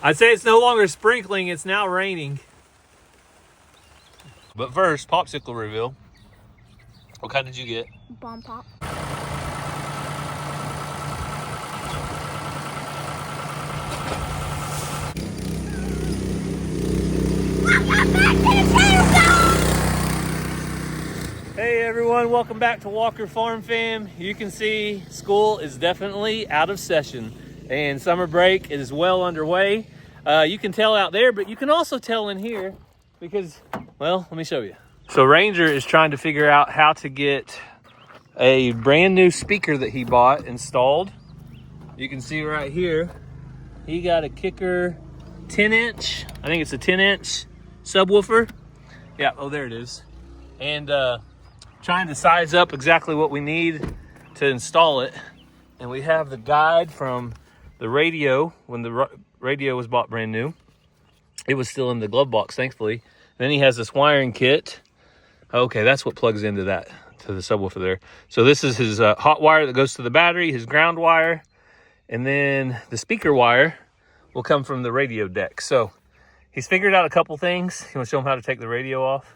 I'd say it's no longer sprinkling, it's now raining. But first, popsicle reveal. What kind did you get? Bomb pop. Hey everyone, welcome back to Walker Farm Fam. You can see school is definitely out of session and summer break is well underway. You can tell out there, but you can also tell in here because, well, let me show you. So Ranger is trying to figure out how to get a brand new speaker that he bought installed. You can see right here, he got a Kicker 10-inch, I think it's a 10-inch subwoofer. Yeah, oh there it is. And trying to size up exactly what we need to install it. And we have the guide from the radio when the radio was bought brand new. It was still in the glove box, thankfully. Then he has this wiring kit. Okay, that's what plugs into that, to the subwoofer there. So this is his hot wire that goes to the battery, his ground wire, and then the speaker wire will come from the radio deck. So he's figured out a couple things. You want to show him how to take the radio off?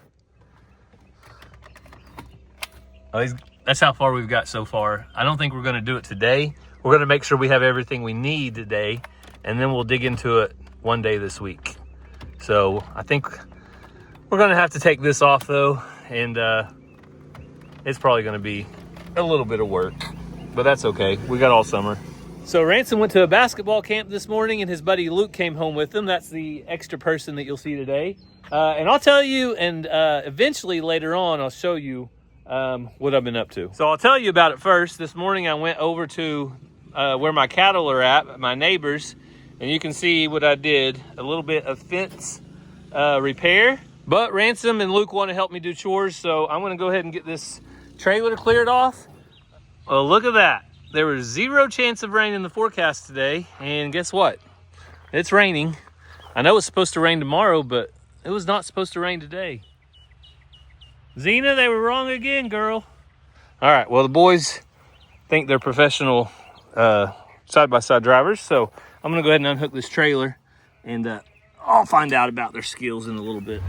Oh, that's how far we've got so far. I don't think we're going to do it today. We're going to make sure we have everything we need today, and then we'll dig into it one day this week. So I think we're going to have to take this off though, and it's probably going to be a little bit of work, but that's okay. We got all summer. So Ransom went to a basketball camp this morning, and his buddy Luke came home with him. That's the extra person that you'll see today. And I'll tell you, and eventually later on, I'll show you what I've been up to. So I'll tell you about it first. This morning I went over to where my cattle are at, my neighbors, and you can see what I did, a little bit of fence repair. But Ransom and Luke want to help me do chores, so I'm going to go ahead and get this trailer cleared off. Well, look at that. There was 0 chance of rain in the forecast today, and guess what? It's raining. I know it's supposed to rain tomorrow, but it was not supposed to rain today. Zena, they were wrong again, girl. All right, well, the boys think they're professional side-by-side drivers, so I'm gonna go ahead and unhook this trailer, and I'll find out about their skills in a little bit.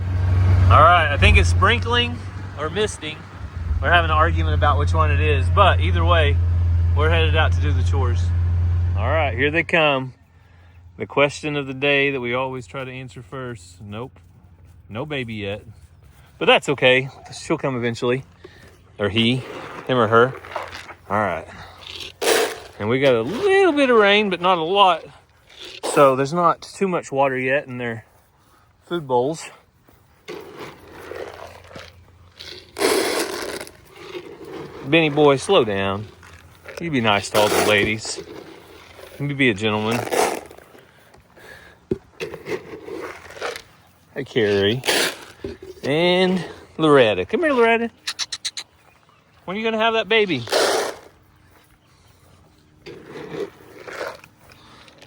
All right, I think it's sprinkling or misting. We're having an argument about which one it is, but either way, we're headed out to do the chores. All right, here they come. The question of the day that we always try to answer first. Nope, no baby yet. But that's okay. She'll come eventually. Or him or her. All right. And we got a little bit of rain, but not a lot. So there's not too much water yet in their food bowls. Benny boy, slow down. You be nice to all the ladies. You be a gentleman. Hey, Carrie. And Loretta. Come here, Loretta. When are you going to have that baby?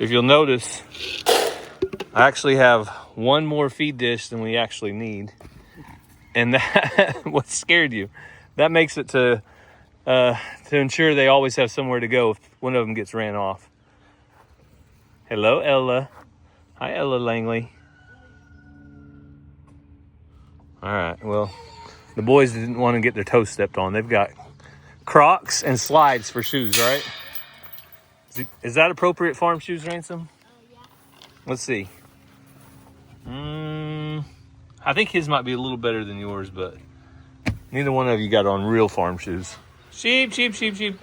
If you'll notice, I actually have one more feed dish than we actually need. And that, what scared you? That makes it to ensure they always have somewhere to go if one of them gets ran off. Hello, Ella. Hi, Ella Langley. All right, well, the boys didn't want to get their toes stepped on. They've got Crocs and slides for shoes, right? Is that appropriate farm shoes, Ransom? Yeah. Let's see. I think his might be a little better than yours, but neither one of you got on real farm shoes. Sheep, sheep, sheep, sheep.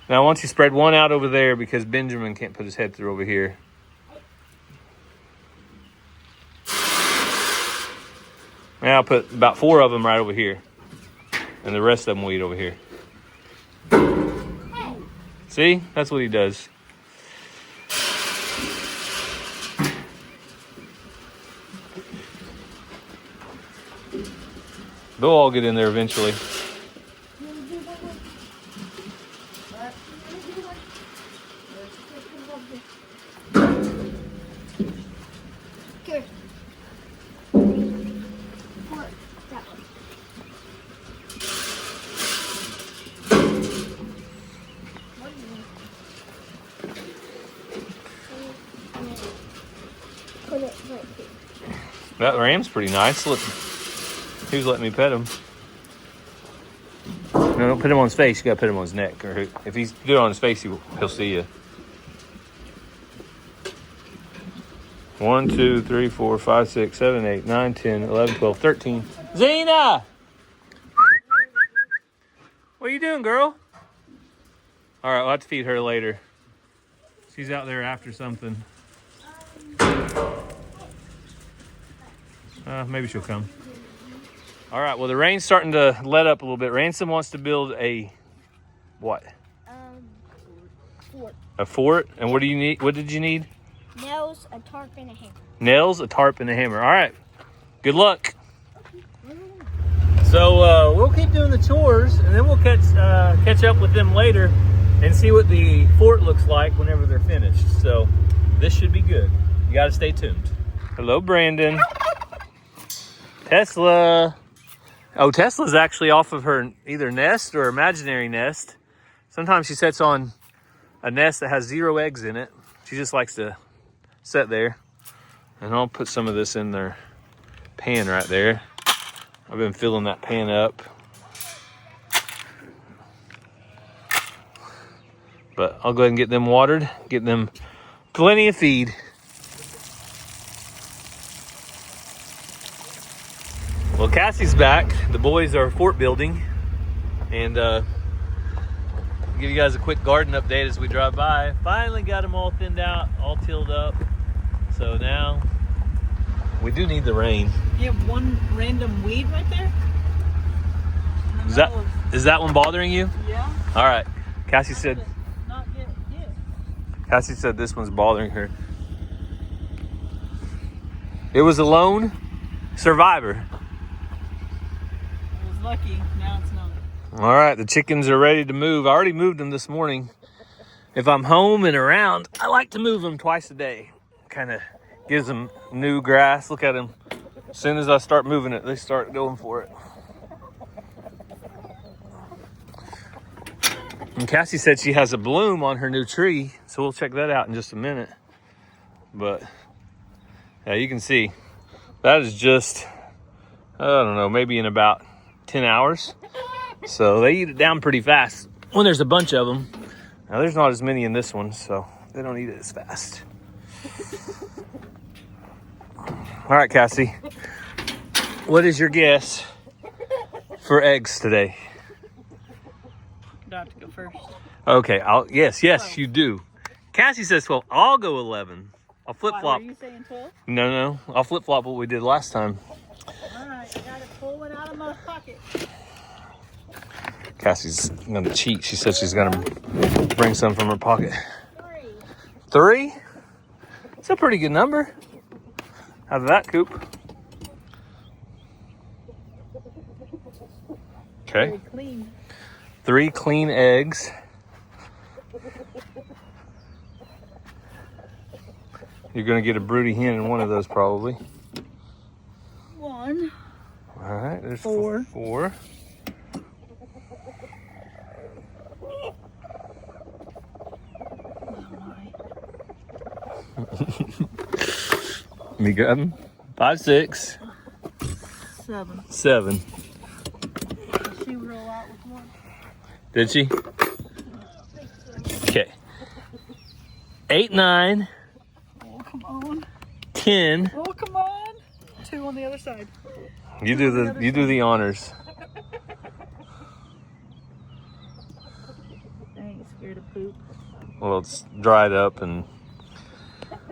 Now, I want you to spread one out over there because Benjamin can't put his head through over here. Now I'll put about 4 of them right over here. And the rest of them will eat over here. See? That's what he does. They'll all get in there eventually. That ram's pretty nice. Look, he was letting me pet him. No, don't put him on his face. You gotta put him on his neck. Or if he's doing it on his face, he'll see you. 1, 2, 3, 4, 5, 6, 7, 8, 9, 10, 11, 12, 13. Zena! What are you doing, girl? All right, we'll have to feed her later. She's out there after something. Maybe she'll come. All right, well, the rain's starting to let up a little bit. Ransom wants to build a what? Fort. A fort? And what do you need? What did you need? Nails, a tarp, and a hammer. Nails, a tarp, and a hammer. All right. Good luck. So we'll keep doing the chores, and then we'll catch up with them later and see what the fort looks like whenever they're finished. So this should be good. You got to stay tuned. Hello, Brandon. Tesla. Oh, Tesla's actually off of her either nest or imaginary nest. Sometimes she sits on a nest that has 0 eggs in it. She just likes to sit there. And I'll put some of this in their pan right there. I've been filling that pan up. But I'll go ahead and get them watered, get them plenty of feed. Well, Cassie's back. The boys are fort building. And give you guys a quick garden update as we drive by. Finally got them all thinned out, all tilled up. So now we do need the rain. You have one random weed right there? Is that one bothering you? Yeah. All right. Cassie said Not yet. Cassie said this one's bothering her. It was a lone survivor. I was lucky. Now it's not. All right, the chickens are ready to move. I already moved them this morning. If I'm home and around, I like to move them twice a day. Kind of gives them new grass. Look at them. As soon as I start moving it, they start going for it. And Cassie said she has a bloom on her new tree, so we'll check that out in just a minute. But yeah, you can see that is just, I don't know, maybe in about 10 hours. So they eat it down pretty fast when there's a bunch of them. Now there's not as many in this one, so they don't eat it as fast. All right, Cassie, what is your guess for eggs today? Do I have to go first? Okay, yes, you do. Cassie says 12. I'll go 11. I'll flip-flop. Were you saying 12? No. I'll flip-flop what we did last time. All right, I got to pull one out of my pocket. Cassie's going to cheat. She said she's going to bring some from her pocket. 3. 3? It's a pretty good number. Out of that coop. Okay. Very clean. 3 clean eggs. You're going to get a broody hen in one of those probably. 1. All right, there's 4. 4. You got them? 5, 6. 7. 7. Did she roll out with 1? Did she? Okay. 8, 9. Oh, come on. 10. Oh, come on. 2 on the other side. You do the honors. I ain't scared of poop. Well, it's dried up and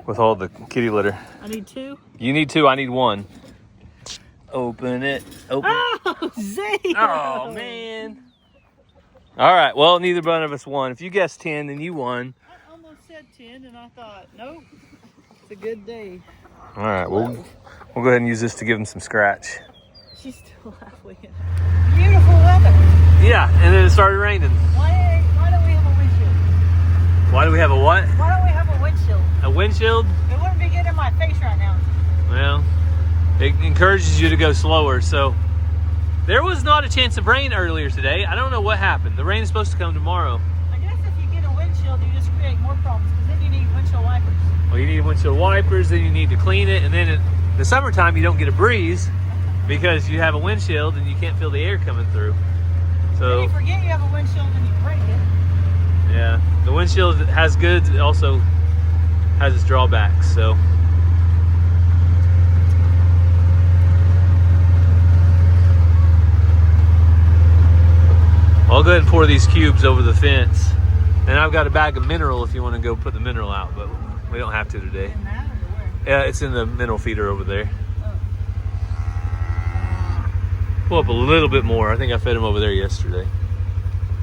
with all the kitty litter. I need 2. You need 2. I need 1. Open it. Open. Oh, Zay! Oh man. All right. Well, neither one of us won. If you guessed 10, then you won. I almost said 10, and I thought, nope, it's a good day. All right. We'll go ahead and use this to give them some scratch. She's still halfway in. Beautiful weather. Yeah, and then it started raining. Why don't we have a windshield? Why do we have a what? Why don't we have a windshield? A windshield? It wouldn't be getting in my face right now. Well, it encourages you to go slower. So there was not a chance of rain earlier today. I don't know what happened. The rain is supposed to come tomorrow. I guess if you get a windshield, you just create more problems because then you need windshield wipers. Well, you need windshield wipers, then you need to clean it, and then The summertime, you don't get a breeze because you have a windshield and you can't feel the air coming through. So Then you forget you have a windshield and you break it. yeah, the windshield has goods. It also has its drawbacks. So I'll go ahead and pour these cubes over the fence. And I've got a bag of mineral if you want to go put the mineral out, but we don't have to today. In that or where? Yeah, it's in the mineral feeder over there. Pull up a little bit more. I think I fed him over there yesterday.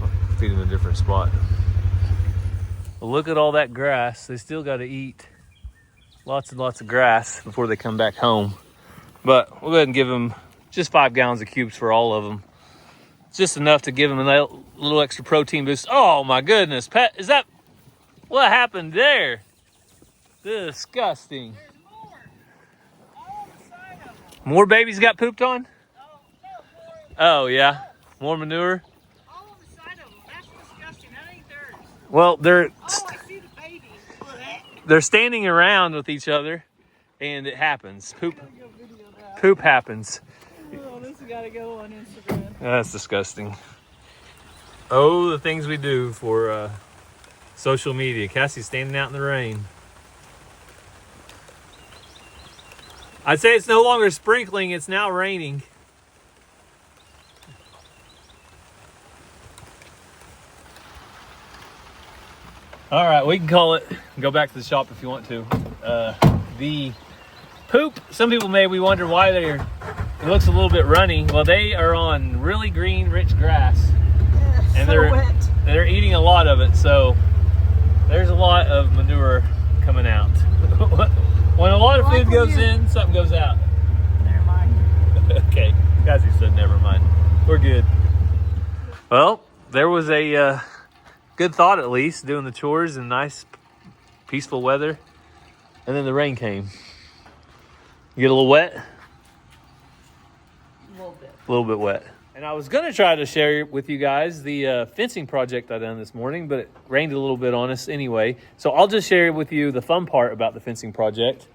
I'll feed him in a different spot. Well, look at all that grass. They still got to eat lots and lots of grass before they come back home. But we'll go ahead and give them just 5 gallons of cubes for all of them. It's just enough to give them a little extra protein boost. Oh my goodness, Pat, is that what happened there? Disgusting. There's more. All on the side of them. More babies got pooped on? Oh, no, more. Oh yeah, more manure. All on the side of them. That's disgusting. That ain't theirs. Well, Oh, I see the babies. they're standing around with each other, and it happens. Go video that. Poop happens. Oh, this has got to go on Instagram. That's disgusting. Oh, the things we do for social media. Cassie's standing out in the rain. I'd say it's no longer sprinkling, it's now raining. All right, we can call it. Go back to the shop if you want to. The poop, some people maybe wonder why it looks a little bit runny. Well, they are on really green, rich grass. And So wet. they're eating a lot of it, so there's a lot of manure coming out. When a lot of food goes in, something goes out. Never mind. Okay, Cassie said never mind. We're good. Well, there was a good thought at least, doing the chores in nice, peaceful weather. And then the rain came. You get a little wet? A little bit. A little bit wet. And I was going to try to share with you guys the fencing project I done this morning, but it rained a little bit on us anyway. So I'll just share with you the fun part about the fencing project.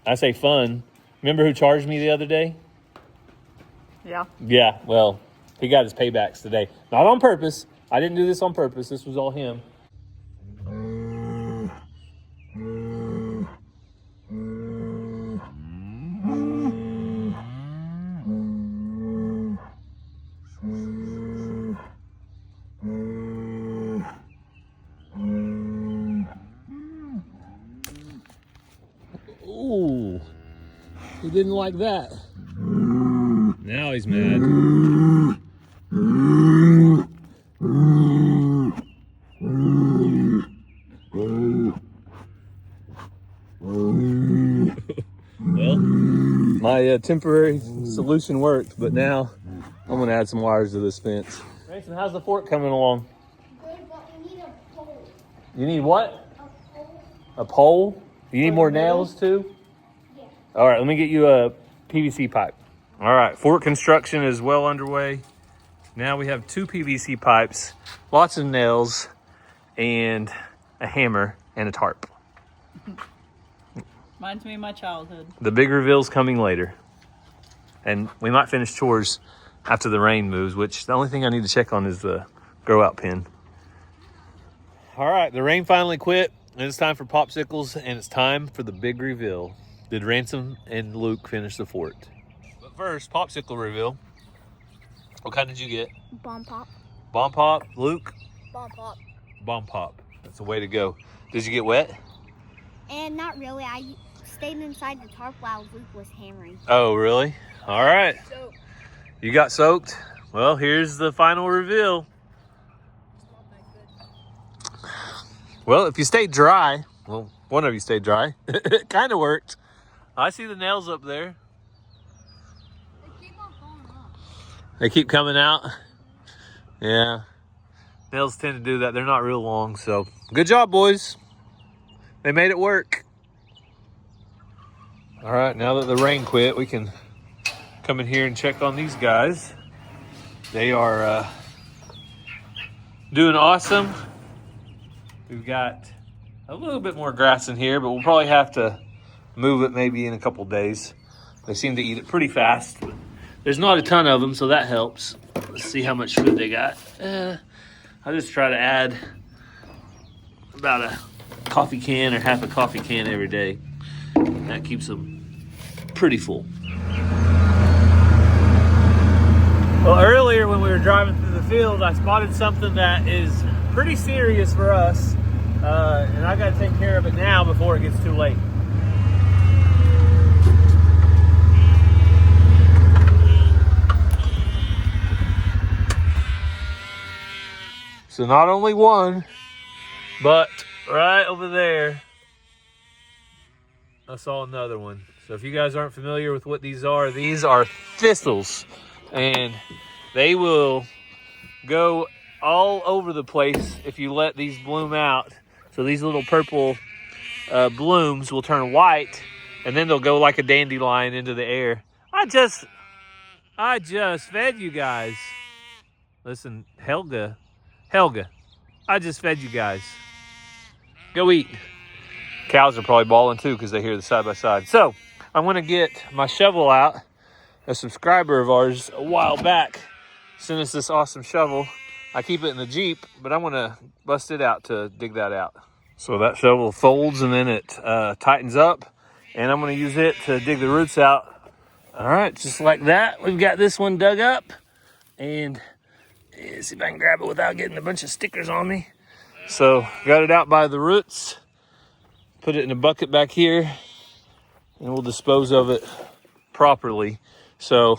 I say fun. Remember who charged me the other day? Yeah. Yeah, well, he got his paybacks today. Not on purpose. I didn't do this on purpose. This was all him. Ooh, he didn't like that. Now he's mad. Well, my temporary solution worked, but now I'm gonna add some wires to this fence. Mason, how's the fork coming along? Good, but we need a pole. You need what? A pole? A pole? You need more nails too? Yeah. All right, let me get you a PVC pipe. All right, fork construction is well underway. Now we have 2 PVC pipes, lots of nails, and a hammer and a tarp. Reminds me of my childhood. The big reveal's coming later. And we might finish chores after the rain moves, which the only thing I need to check on is the grow out pin. All right, the rain finally quit, and it's time for popsicles, and it's time for the big reveal. Did Ransom and Luke finish the fort? But first, popsicle reveal. What kind did you get? Bomb pop. Bomb pop, Luke? Bomb pop. Bomb pop. That's the way to go. Did you get wet? And not really. I stayed inside the tarp while Luke was hammering. Oh, really? All right. So, You got soaked? Well, here's the final reveal. Well, if you stayed dry, well, one of you stayed dry. It kind of worked. I see the nails up there. They keep on falling off. They keep coming out. Yeah. Nails tend to do that. They're not real long, so good job, boys. They made it work. All right, now that the rain quit, we can come in here and check on these guys. They are doing awesome. We've got a little bit more grass in here, but we'll probably have to move it maybe in a couple days. They seem to eat it pretty fast. But there's not a ton of them, so that helps. Let's see how much food they got. I just try to add about a coffee can or half a coffee can every day. That keeps them pretty full. Well, earlier when we were driving through the field, I spotted something that is pretty serious for us, and I got to take care of it now before it gets too late. So not only one, but right over there, I saw another one. So if you guys aren't familiar with what these are thistles. And they will go all over the place if you let these bloom out. So these little purple blooms will turn white, and then they'll go like a dandelion into the air. I just fed you guys. Listen, Helga, I just fed you guys. Go eat. Cows are probably bawling too because they hear the side by side. So I'm gonna get my shovel out. A subscriber of ours a while back sent us this awesome shovel. I keep it in the Jeep, but I'm gonna bust it out to dig that out. So that shovel folds and then it tightens up, and I'm gonna use it to dig the roots out. All right, just like that. We've got this one dug up, and let's see if I can grab it without getting a bunch of stickers on me. So got it out by the roots, put it in a bucket back here, and we'll dispose of it properly. So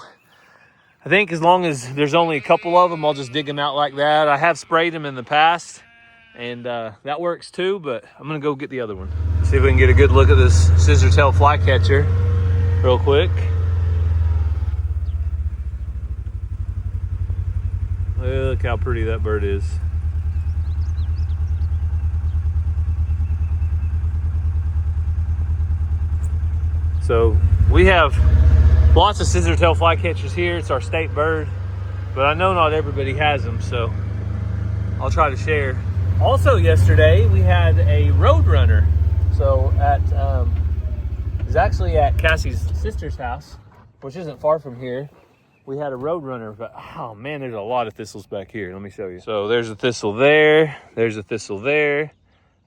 I think as long as there's only a couple of them, I'll just dig them out like that. I have sprayed them in the past, and that works too, but I'm gonna go get the other one. See if we can get a good look at this scissor-tail flycatcher real quick. Look how pretty that bird is. So we have lots of scissor-tail flycatchers here. It's our state bird, but I know not everybody has them, so I'll try to share. Also yesterday, we had a roadrunner. So it's actually at Cassie's sister's house, which isn't far from here. We had a roadrunner, but oh man, there's a lot of thistles back here. Let me show you. So there's a thistle there, there's a thistle there,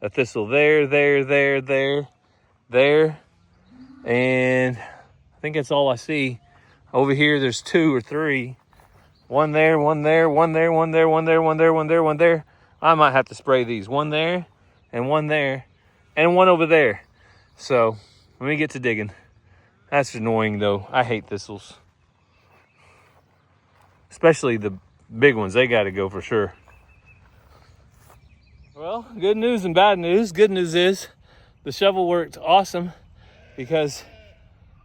a thistle there, there, and I think that's all I see. Over here, there's 2 or 3. One there, one there, one there, one there, one there, one there, one there, one there. I might have to spray these. One there, and one there, and one over there. So let me get to digging. That's annoying though. I hate thistles. Especially the big ones. They got to go for sure. Well, good news and bad news. Good news is the shovel worked awesome because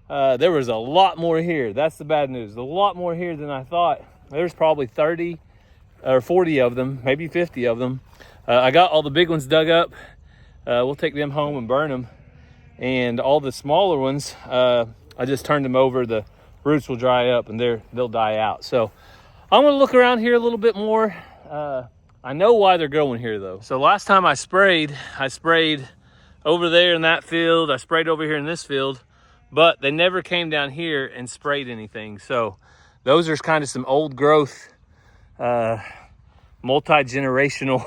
there was a lot more here. That's the bad news. A lot more here than I thought. There's probably 30 or 40 of them, maybe 50 of them. I got all the big ones dug up. We'll take them home and burn them. And all the smaller ones, I just turned them over. The roots will dry up and they'll die out. So I'm gonna look around here a little bit more. I know why they're growing here though. So last time I sprayed over there in that field. I sprayed over here in this field, but they never came down here and sprayed anything. So those are kind of some old growth, multi-generational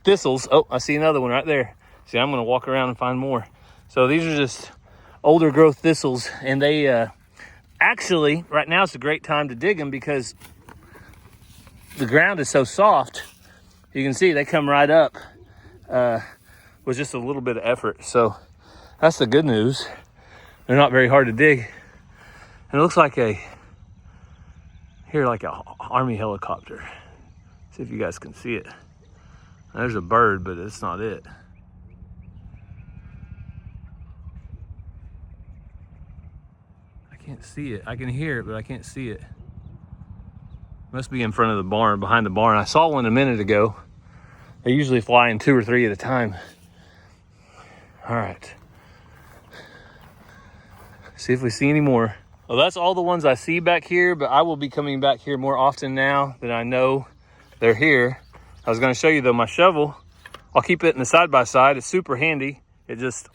thistles. Oh, I see another one right there. See, I'm gonna walk around and find more. So these are just older growth thistles, and they actually, right now it's a great time to dig them because the ground is so soft. You can see they come right up with just a little bit of effort. So that's the good news. They're not very hard to dig. And it looks like like a army helicopter. See if you guys can see it. There's a bird, but it's not it. I can't see it. I can hear it, but I can't see it. Must be in front of the barn, behind the barn. I saw one a minute ago. They usually fly in 2 or 3 at a time. All right. See if we see any more. Well, that's all the ones I see back here, but I will be coming back here more often now that I know they're here. I was gonna show you though, my shovel, I'll keep it in the side by side. It's super handy. It just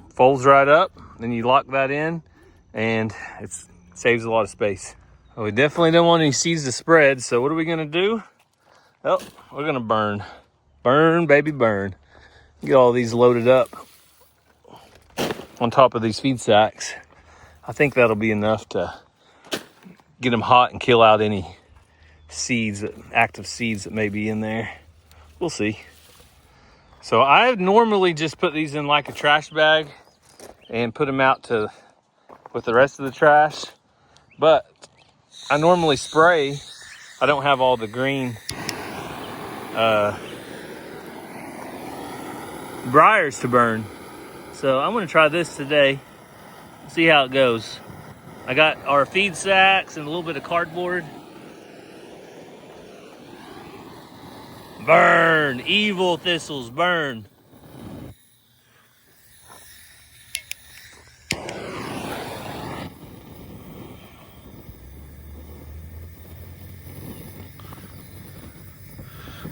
folds right up. then you lock that in, and it saves a lot of space. Well, we definitely don't want any seeds to spread, so what are we gonna do? Oh, we're gonna burn. Burn, baby, burn. Get all these loaded up on top of these feed sacks. I think that'll be enough to get them hot and kill out any seeds, active seeds that may be in there. We'll see. So I normally just put these in like a trash bag and put them out with the rest of the trash. But I normally spray. I don't have all the green briars to burn. So I'm gonna try this today, see how it goes. I got our feed sacks and a little bit of cardboard. Burn, evil thistles, burn.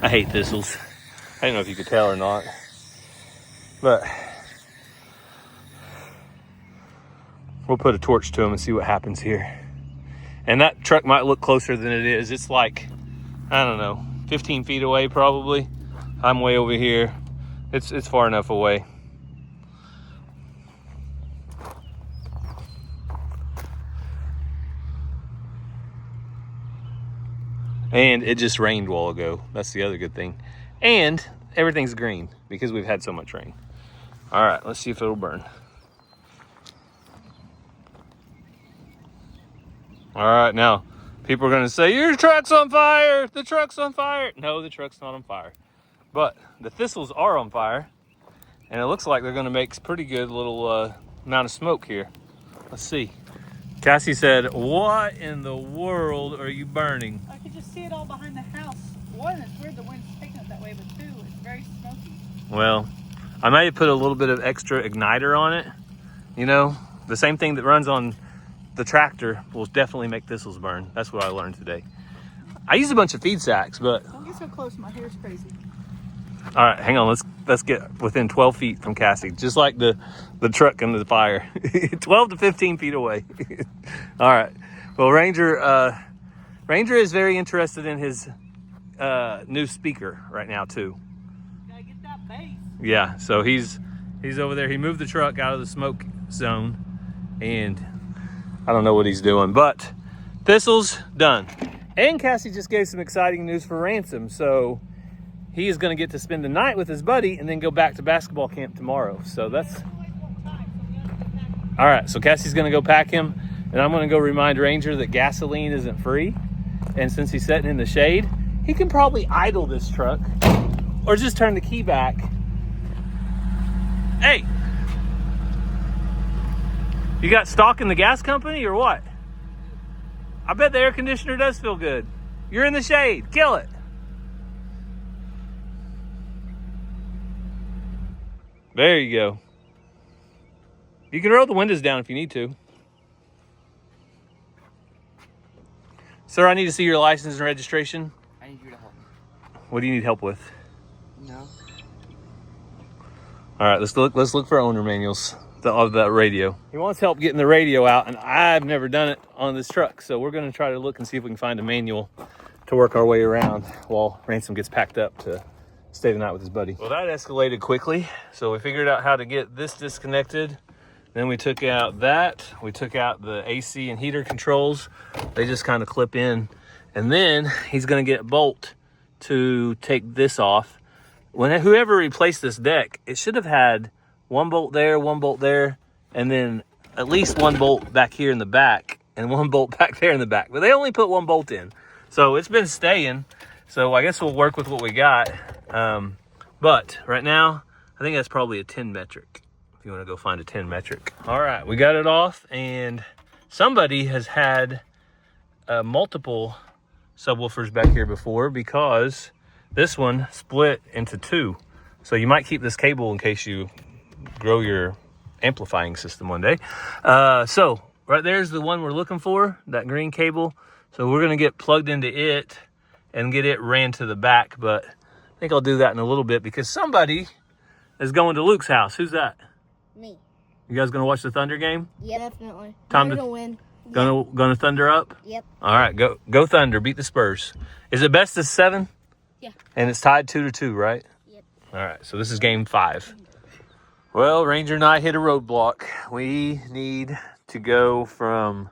I hate thistles. I don't know if you could tell or not, but we'll put a torch to them and see what happens here. And that truck might look closer than it is. It's like, I don't know, 15 feet away probably. I'm way over here. It's far enough away. And it just rained a while ago. That's the other good thing. And everything's green because we've had so much rain. All right, let's see if it'll burn. All right, now people are gonna say, your truck's on fire, the truck's on fire. No, the truck's not on fire. But the thistles are on fire, and it looks like they're gonna make pretty good little amount of smoke here. Let's see. Cassie said, what in the world are you burning? I could just see it all behind the house. One, it's weird the wind's taking it that way, but two, it's very smoky. Well, I might have put a little bit of extra igniter on it. You know, the same thing that runs on the tractor will definitely make thistles burn. That's what I learned today. I used a bunch of feed sacks, but... Don't get so close, my hair's crazy. All right, hang on, let's get within 12 feet from Cassie, just like the truck and the fire. 12 to 15 feet away. All right, well, Ranger is very interested in his new speaker right now too. Gotta get that bass. Yeah, so he's over there. He moved the truck out of the smoke zone, and I don't know what he's doing, but thistles done. And Cassie just gave some exciting news for Ransom, so he is going to get to spend the night with his buddy and then go back to basketball camp tomorrow. So that's all right. So Cassie's going to go pack him, and I'm going to go remind Ranger that gasoline isn't free, and since he's sitting in the shade, he can probably idle this truck or just turn the key back. Hey, you got stock in the gas company or what? I bet the air conditioner does feel good. You're in the shade. Kill it. There you go. You can roll the windows down if you need to. Sir, I need to see your license and registration. I need you to help me. What do you need help with? No. All right, let's look for owner manuals of that radio. He wants help getting the radio out, and I've never done it on this truck, so we're going to try to look and see if we can find a manual to work our way around while Ransom gets packed up to stay the night with his buddy. Well, that escalated quickly, so we figured out how to get this disconnected. Then we took out that. We took out the AC and heater controls. They just kind of clip in. And then he's going to get a bolt to take this off. Whoever replaced this deck, it should have had one bolt there, and then at least one bolt back here in the back and one bolt back there in the back. But they only put one bolt in. So it's been staying. So I guess we'll work with what we got. But right now, I think that's probably a 10 metric. If you want to go find a 10 metric. All right, we got it off, and somebody has had multiple subwoofers back here before because this one split into two. So you might keep this cable in case you grow your amplifying system one day. So right there's the one we're looking for, that green cable. So we're gonna get plugged into it and get it ran to the back, but I think I'll do that in a little bit because somebody is going to Luke's house. Who's that? Me. You guys gonna watch the Thunder game? Yep. Definitely. Time We're to- gonna win. Gonna Thunder up? Yep. All right, go Thunder. Beat the Spurs. Is it best of 7? Yeah. And it's tied 2-2, right? Yep. All right, so this is game 5. Well, Ranger and I hit a roadblock. We need to go from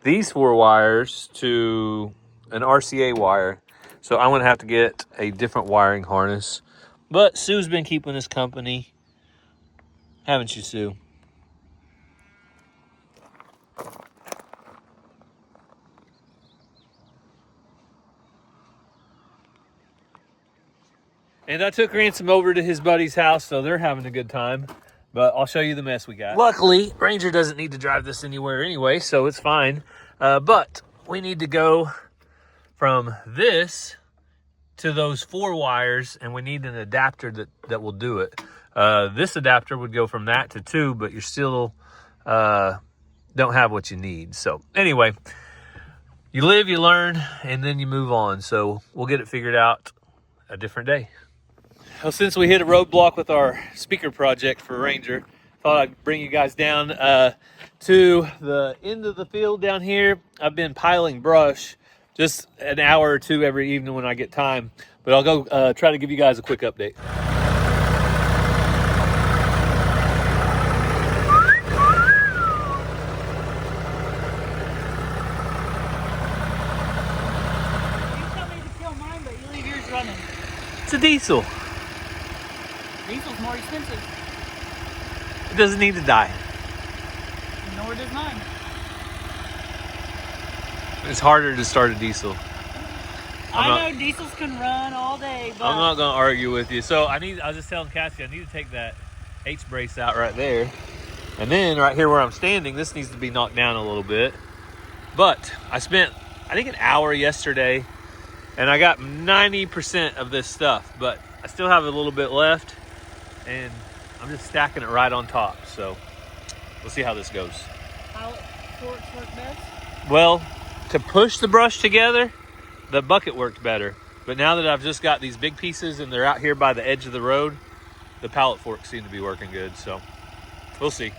these 4 wires to an RCA wire. So I'm gonna have to get a different wiring harness. But Sue's been keeping us company. Haven't you, Sue? And I took Ransom over to his buddy's house, so they're having a good time. But I'll show you the mess we got. Luckily, Ranger doesn't need to drive this anywhere anyway, so it's fine. But we need to go from this to those 4 wires, and we need an adapter that will do it. This adapter would go from that to 2, but you're still don't have what you need. So anyway, you live, you learn, and then you move on. So we'll get it figured out a different day. Well, since we hit a roadblock with our speaker project for Ranger, thought I'd bring you guys down to the end of the field down here. I've been piling brush just an hour or 2 every evening when I get time, but I'll go try to give you guys a quick update. You tell me to kill mine, but you leave yours running. It's a diesel. Diesel's more expensive. It doesn't need to die. Nor does mine. It's harder to start a diesel. I know diesels can run all day, but I'm not gonna argue with you. So I was just telling Cassie I need to take that H brace out right there. And then right here where I'm standing, this needs to be knocked down a little bit. But I spent, I think, an hour yesterday and I got 90% of this stuff, but I still have a little bit left and I'm just stacking it right on top. So we'll see how this goes. pallet forks work best. Well, to push the brush together, the bucket worked better. But now that I've just got these big pieces and they're out here by the edge of the road, the pallet forks seem to be working good. So we'll see.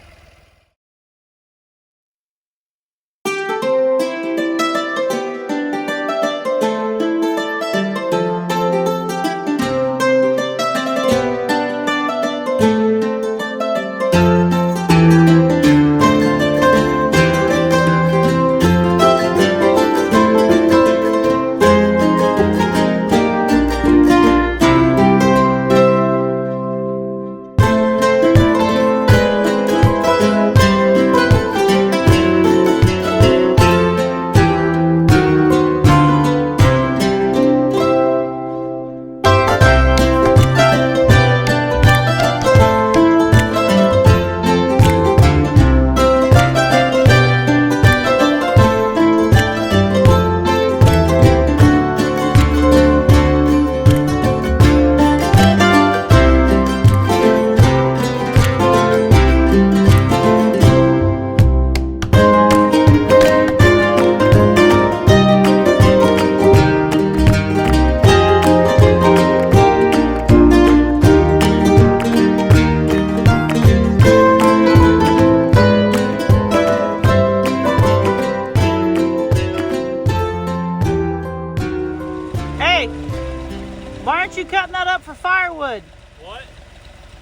Why aren't you cutting that up for firewood? What?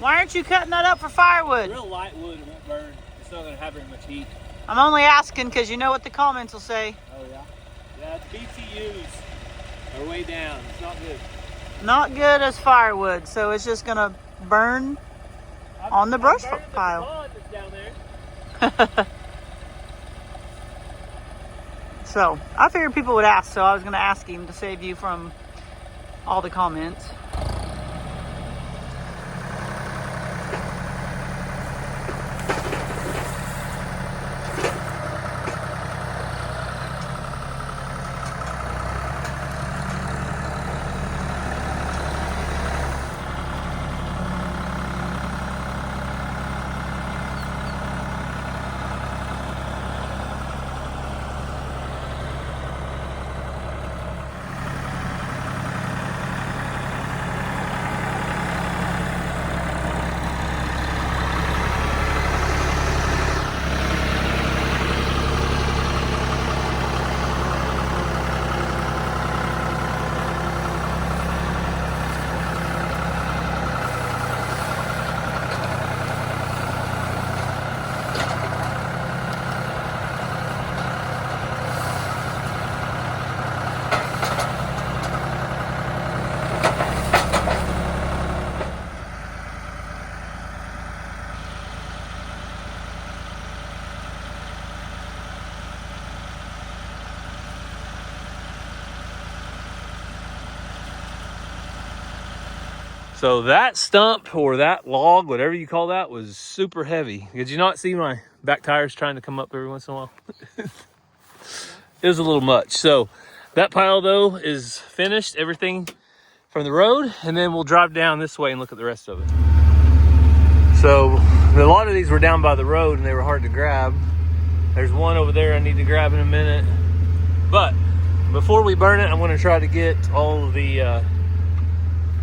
Why aren't you cutting that up for firewood? Real light wood, it won't burn. It's not going to have very much heat. I'm only asking because you know what the comments will say. Oh, yeah? Yeah, it's BTUs are way down. It's not good. Not good as firewood, so it's just going to burn on the brush pile. That's down there. So, I figured people would ask, so I was going to ask him to save you from all the comments. So that stump or that log, whatever you call that, was super heavy. Did you not see my back tires trying to come up every once in a while? It was a little much. So that pile though is finished, everything from the road, and then we'll drive down this way and look at the rest of it. So a lot of these were down by the road and they were hard to grab. There's one over there I need to grab in a minute. But before we burn it, I'm gonna try to get all of the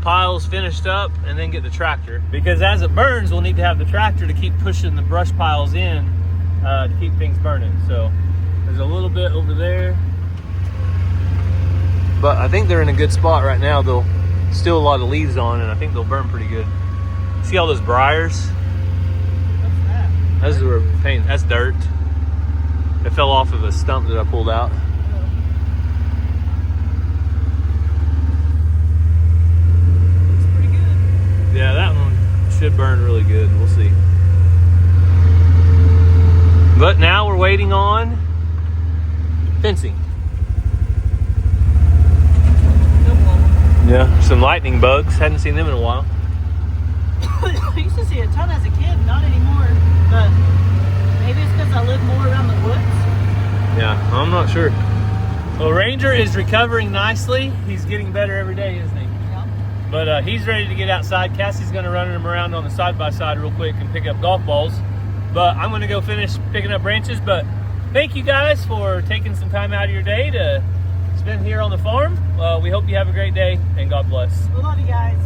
piles finished up and then get the tractor, because as it burns we'll need to have the tractor to keep pushing the brush piles in to keep things burning. So there's a little bit over there, but I think they're in a good spot right now. They'll still a lot of leaves on and I think they'll burn pretty good. See all those briars? What's that? Those were paint. That's dirt. It fell off of a stump that I pulled out. Yeah, that one should burn really good. We'll see. But now we're waiting on fencing. Yeah, some lightning bugs. Hadn't seen them in a while. I used to see a ton as a kid, not anymore. But maybe it's because I live more around the woods. Yeah, I'm not sure. Well, Ranger is recovering nicely. He's getting better every day, isn't he? But he's ready to get outside. Cassie's gonna run him around on the side-by-side real quick and pick up golf balls. But I'm gonna go finish picking up branches. But thank you guys for taking some time out of your day to spend here on the farm. We hope you have a great day and God bless. We love you guys.